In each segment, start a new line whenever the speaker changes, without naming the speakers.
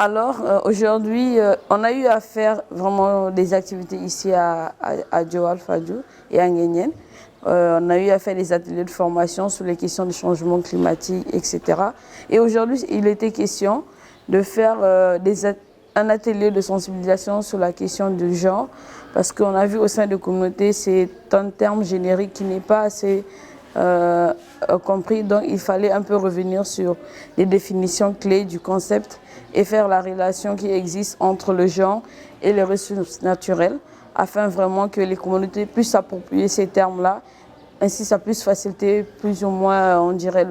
Alors, aujourd'hui, on a eu à faire vraiment des activités ici à Joal Fadiouth et à Nguyen. On a eu à faire des ateliers de formation sur les questions du changement climatique, etc. Et aujourd'hui, il était question de faire un atelier de sensibilisation sur la question du genre, parce qu'on a vu au sein de la communauté, c'est un terme générique qui n'est pas assez compris, donc il fallait un peu revenir sur les définitions clés du concept et faire la relation qui existe entre le genre et les ressources naturelles, afin vraiment que les communautés puissent s'approprier ces termes-là, ainsi ça puisse faciliter plus ou moins, on dirait,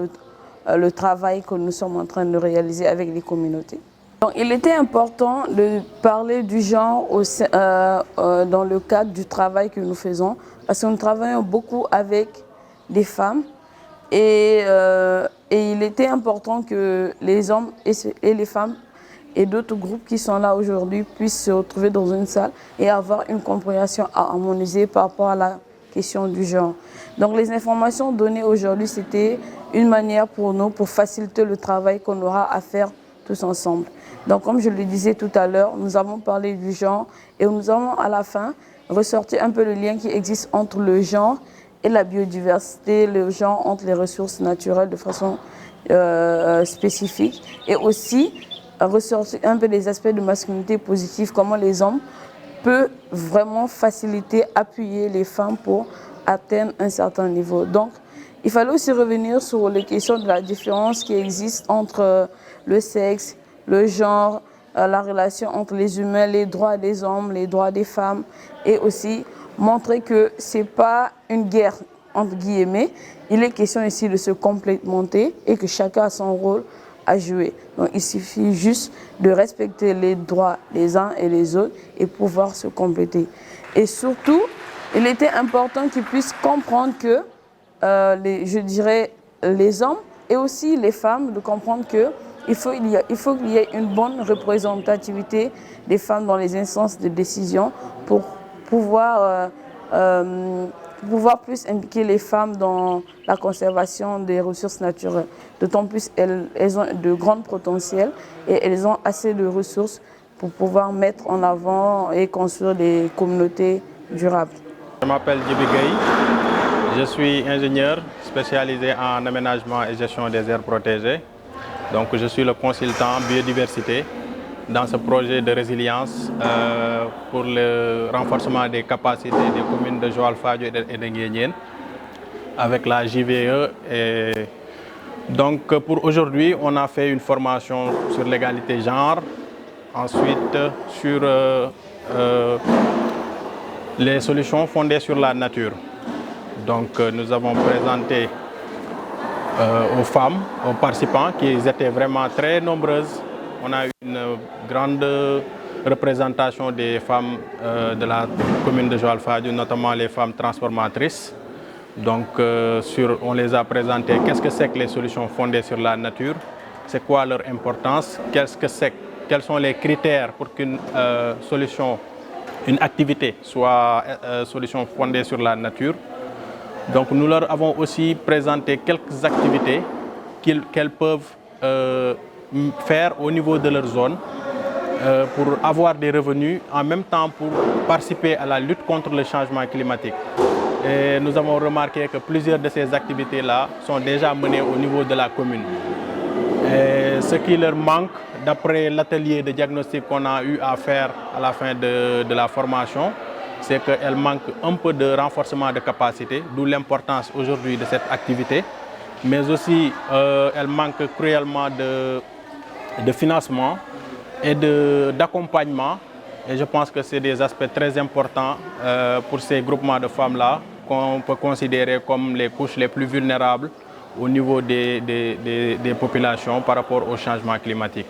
le travail que nous sommes en train de réaliser avec les communautés. Donc, il était important de parler du genre dans le cadre du travail que nous faisons, parce que nous travaillons beaucoup avec des femmes et il était important que les hommes et les femmes et d'autres groupes qui sont là aujourd'hui puissent se retrouver dans une salle et avoir une compréhension harmonisée par rapport à la question du genre. Donc les informations données aujourd'hui, c'était une manière pour nous, pour faciliter le travail qu'on aura à faire tous ensemble. Donc comme je le disais tout à l'heure, nous avons parlé du genre et nous avons à la fin ressorti un peu le lien qui existe entre le genre et la biodiversité, le genre entre les ressources naturelles de façon spécifique, et aussi ressortir un peu des aspects de masculinité positive, comment les hommes peuvent vraiment faciliter, appuyer les femmes pour atteindre un certain niveau. Donc, il fallait aussi revenir sur les questions de la différence qui existe entre le sexe, le genre, la relation entre les humains, les droits des hommes, les droits des femmes, et aussi montrer que ce n'est pas une guerre, entre guillemets. Il est question ici de se complémenter et que chacun a son rôle à jouer. Donc il suffit juste de respecter les droits des uns et des autres et pouvoir se compléter. Et surtout, il était important qu'ils puissent comprendre que, je dirais, les hommes et aussi les femmes, de comprendre que il faut qu'il y ait une bonne représentativité des femmes dans les instances de décision pour pouvoir plus impliquer les femmes dans la conservation des ressources naturelles. D'autant plus elles ont de grands potentiels et elles ont assez de ressources pour pouvoir mettre en avant et construire des communautés durables.
Je m'appelle Djibi Gueye, je suis ingénieur spécialisé en aménagement et gestion des aires protégées. Donc je suis le consultant biodiversité dans ce projet de résilience pour le renforcement des capacités des communes de Joal Fadiouth et de Nguyen avec la JVE. Et donc pour aujourd'hui, on a fait une formation sur l'égalité genre, ensuite sur les solutions fondées sur la nature. Donc nous avons présenté aux femmes, aux participants, qui étaient vraiment très nombreuses. On a eu une grande représentation des femmes de la commune de Joal Fadiouth, notamment les femmes transformatrices. Donc on les a présentées qu'est-ce que c'est que les solutions fondées sur la nature, c'est quoi leur importance, quels sont les critères pour qu'une une activité soit solution fondée sur la nature. Donc nous leur avons aussi présenté quelques activités qu'elles peuvent faire au niveau de leur zone pour avoir des revenus, en même temps pour participer à la lutte contre le changement climatique. Et nous avons remarqué que plusieurs de ces activités-là sont déjà menées au niveau de la commune. Et ce qui leur manque, d'après l'atelier de diagnostic qu'on a eu à faire à la fin de la formation, c'est qu'elle manque un peu de renforcement de capacité, d'où l'importance aujourd'hui de cette activité. Mais aussi, elle manque cruellement de financement et d'accompagnement. Et je pense que c'est des aspects très importants pour ces groupements de femmes-là qu'on peut considérer comme les couches les plus vulnérables au niveau des populations par rapport au changement climatique.